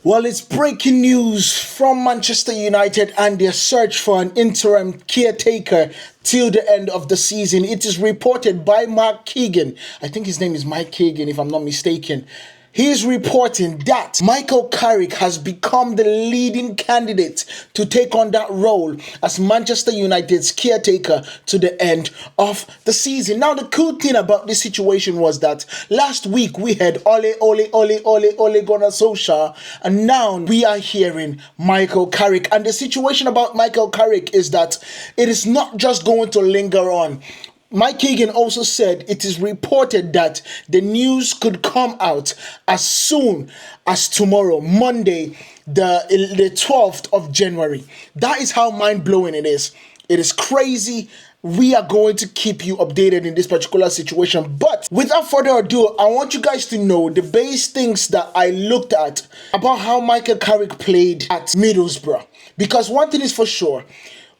Well, it's breaking news from Manchester United and their search for an interim caretaker till the end of the season. It is reported by Mark Keegan. I think his name is Mike Keegan, if I'm not mistaken. He is reporting that Michael Carrick has become the leading candidate to take on that role as Manchester United's caretaker to the end of the season. Now, the cool thing about this situation was that last week we had Ole Gunnar Solskjær, and now we are hearing Michael Carrick. And the situation about Michael Carrick is that it is not just going to linger on. Mike Keegan also said it is reported that the news could come out as soon as tomorrow, Monday, the 12th of January. That is how mind-blowing it is. It is crazy. We are going to keep you updated in this particular situation. But without further ado, I want you guys to know the base things that I looked at about how Michael Carrick played at Middlesbrough. Because one thing is for sure,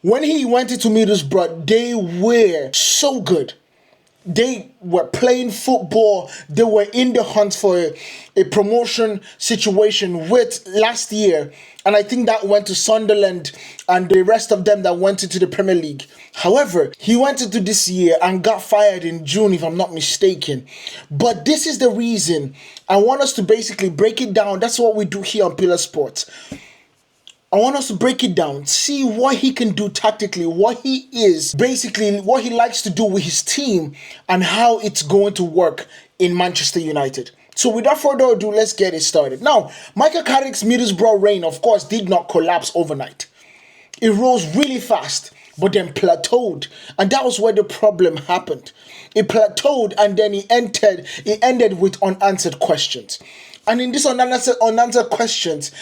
when he went into Middlesbrough, they were so good. They were playing football. They were in the hunt for a promotion situation with last year. And I think that went to Sunderland and the rest of them that went into the Premier League. However, he went into this year and got fired in June, if I'm not mistaken. But this is the reason I want us to basically break it down. That's what we do here on Pillar Sports. I want us to break it down, see what he can do tactically, what he is, basically what he likes to do with his team, and how it's going to work in Manchester United. So without further ado, let's get it started. Now, Michael Carrick's Middlesbrough reign, of course, did not collapse overnight. It rose really fast, but then plateaued, and that was where the problem happened. It plateaued, and then it ended with unanswered questions. And in these unanswered questions,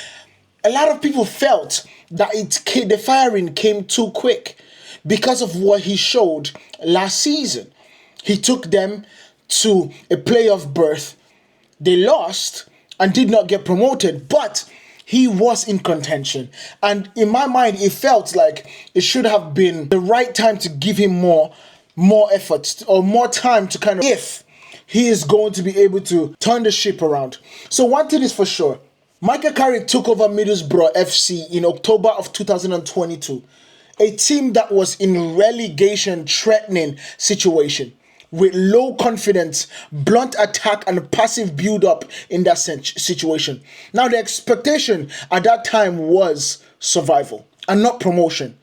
a lot of people felt that the firing came too quick because of what he showed last season. He took them to a playoff berth. They lost and did not get promoted, but he was in contention. And in my mind, it felt like it should have been the right time to give him more efforts or more time to kind of, if he is going to be able to turn the ship around. So one thing is for sure, Michael Carrick took over Middlesbrough FC in October of 2022, a team that was in relegation threatening situation with low confidence, blunt attack and passive build-up in that situation. Now the expectation at that time was survival and not promotion.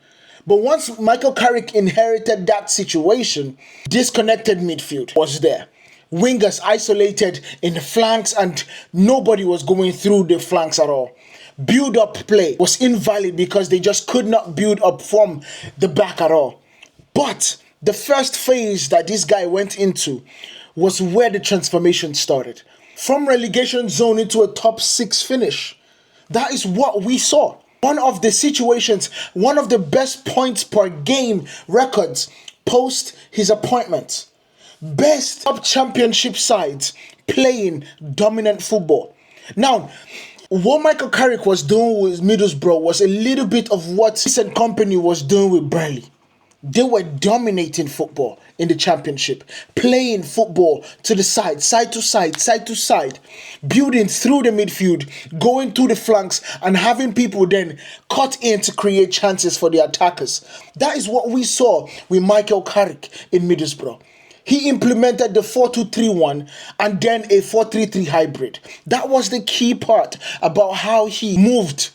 But once Michael Carrick inherited that situation, disconnected midfield was there. Wingers isolated in the flanks and nobody was going through the flanks at all. Build-up play was invalid because they just could not build up from the back at all. But the first phase that this guy went into was where the transformation started. From relegation zone into a top 6 finish. That is what we saw. One of the situations, one of the best points per game records post his appointment. Best top championship sides playing dominant football. Now, what Michael Carrick was doing with Middlesbrough was a little bit of what his company was doing with Burnley. They were dominating football in the championship, playing football to the side to side, building through the midfield, going through the flanks, and having people then cut in to create chances for the attackers. That is what we saw with Michael Carrick in Middlesbrough. He implemented the 4-2-3-1 and then a 4-3-3 hybrid. That was the key part about how he moved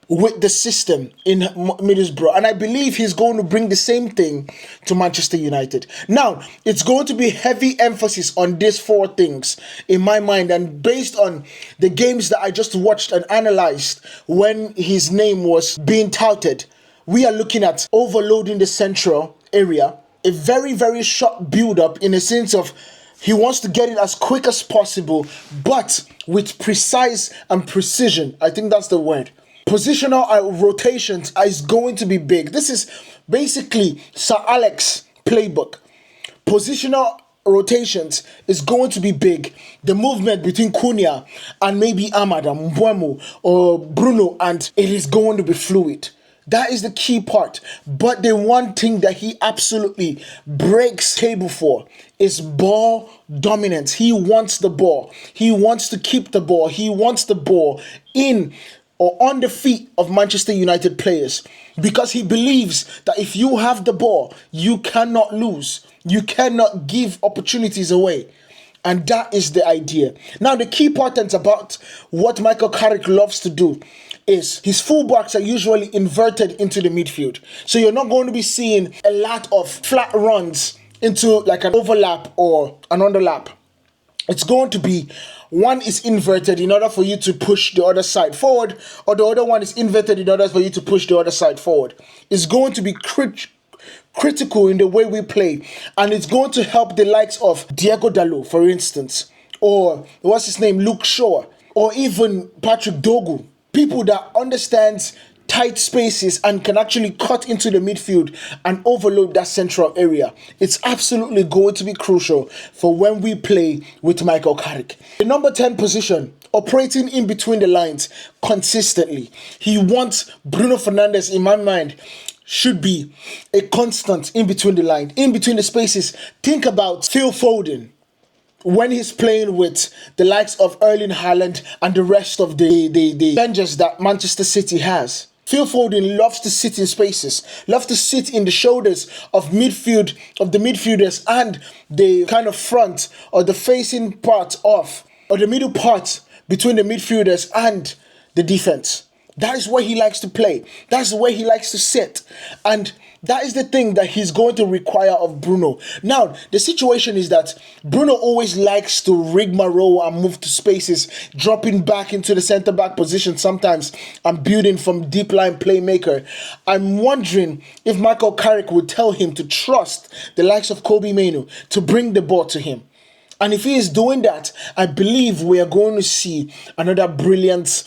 with the system in Middlesbrough. And I believe he's going to bring the same thing to Manchester United. Now, it's going to be heavy emphasis on these 4 things in my mind. And based on the games that I just watched and analyzed when his name was being touted, we are looking at overloading the central area. A very, very short build-up in a sense of he wants to get it as quick as possible, but with precise and precision. I think that's the word. Positional rotations is going to be big. This is basically Sir Alex's playbook. Positional rotations is going to be big. The movement between Cunha and maybe Amad and Mbeumo or Bruno, and it is going to be fluid. That is the key part. But the one thing that he absolutely breaks table for is ball dominance. He wants the ball. He wants to keep the ball. He wants the ball in or on the feet of Manchester United players, because he believes that if you have the ball, you cannot lose. You cannot give opportunities away. And that is the idea. Now, the key part about what Michael Carrick loves to do is his fullbacks are usually inverted into the midfield. So you're not going to be seeing a lot of flat runs into like an overlap or an underlap. It's going to be one is inverted in order for you to push the other side forward, or the other one is inverted in order for you to push the other side forward. It's going to be critical in the way we play, and it's going to help the likes of Diego Dalot, for instance, or what's his name, Luke Shaw, or even Patrick Dogu. People that understand tight spaces and can actually cut into the midfield and overload that central area. It's absolutely going to be crucial for when we play with Michael Carrick. The number 10 position, operating in between the lines consistently. He wants Bruno Fernandes, in my mind, should be a constant in between the line, in between the spaces. Think about Phil Foden when he's playing with the likes of Erling Haaland and the rest of the defenders that Manchester City has. Phil Foden loves to sit in spaces, loves to sit in the shoulders of the midfielders and the kind of front or the facing part of, or the middle part between the midfielders and the defense. That is where he likes to play. That's where he likes to sit. And that is the thing that he's going to require of Bruno. Now, the situation is that Bruno always likes to rigmarole and move to spaces, dropping back into the centre-back position sometimes and building from deep line playmaker. I'm wondering if Michael Carrick would tell him to trust the likes of Kobe Mainoo to bring the ball to him. And if he is doing that, I believe we are going to see another brilliant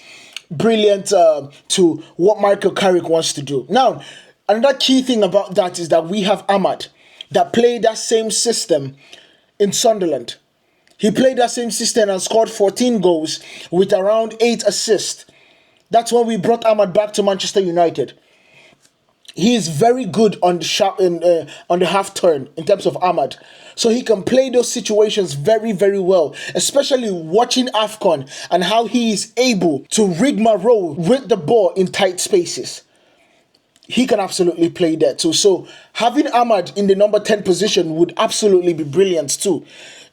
to what Michael Carrick wants to do. Now, another key thing about that is that we have Ahmad that played that same system in Sunderland. He played that same system and scored 14 goals with around 8 assists. That's when we brought Ahmad back to Manchester United. He is very good on the half turn in terms of Ahmad. So he can play those situations very, very well, especially watching AFCON and how he is able to rigmarole with the ball in tight spaces. He can absolutely play that too. So having Ahmad in the number 10 position would absolutely be brilliant too.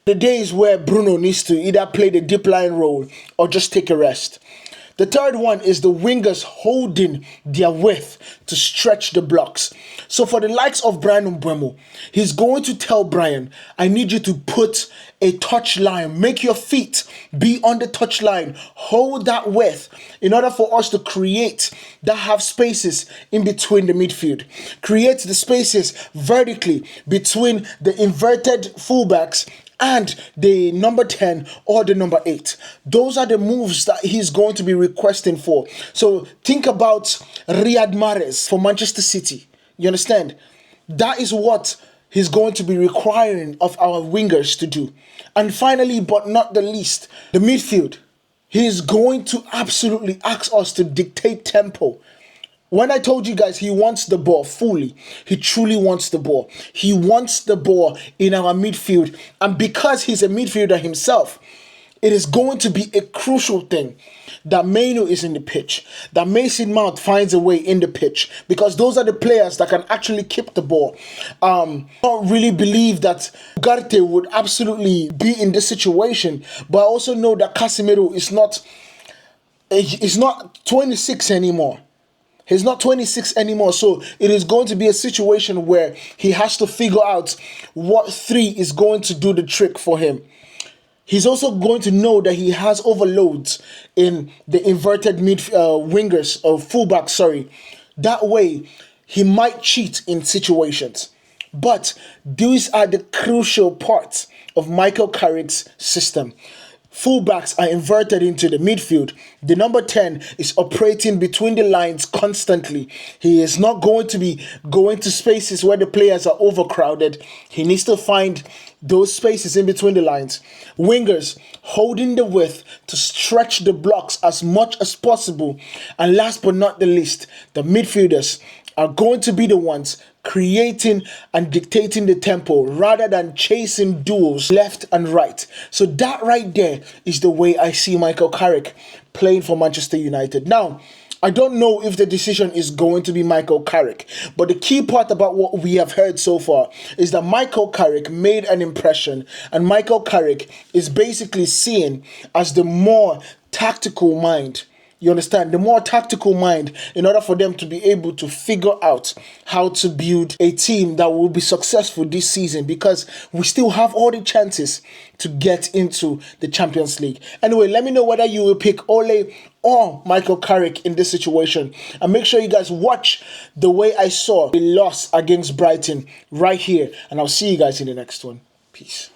The days where Bruno needs to either play the deep line role or just take a rest. The third one is the wingers holding their width to stretch the blocks. So for the likes of Brian Mbeumo, he's going to tell Brian, I need you to put a touch line, make your feet be on the touch line, hold that width in order for us to create that have spaces in between the midfield. Create the spaces vertically between the inverted fullbacks and the number 10 or the number 8. Those are the moves that he's going to be requesting for. So think about Riyad Mahrez for Manchester City. You understand? That is what he's going to be requiring of our wingers to do. And finally, but not the least, the midfield. He's going to absolutely ask us to dictate tempo. When I told you guys he wants the ball fully, he truly wants the ball. He wants the ball in our midfield. And because he's a midfielder himself, it is going to be a crucial thing that Mainoo is in the pitch, that Mason Mount finds a way in the pitch, because those are the players that can actually keep the ball. I don't really believe that Ugarte would absolutely be in this situation, but I also know that Casemiro is not 26 anymore. He's not 26 anymore, so it is going to be a situation where he has to figure out what 3 is going to do the trick for him. He's also going to know that he has overloads in the inverted wingers, or fullbacks, sorry. That way, he might cheat in situations. But these are the crucial parts of Michael Carrick's system. fullbacks are inverted into the midfield. The number 10 is operating between the lines constantly. He is not going to be going to spaces where the players are overcrowded. He needs to find those spaces in between the lines. Wingers holding the width to stretch the blocks as much as possible. And last but not the least, the midfielders are going to be the ones creating and dictating the tempo rather than chasing duels left and right. So that right there is the way I see Michael Carrick playing for Manchester United. Now, I don't know if the decision is going to be Michael Carrick, but the key part about what we have heard so far is that Michael Carrick made an impression, and Michael Carrick is basically seen as the more tactical mind. You understand? The more tactical mind in order for them to be able to figure out how to build a team that will be successful this season, because we still have all the chances to get into the Champions League. Anyway, let me know whether you will pick Ole or Michael Carrick in this situation. And make sure you guys watch the way I saw the loss against Brighton right here. And I'll see you guys in the next one. Peace.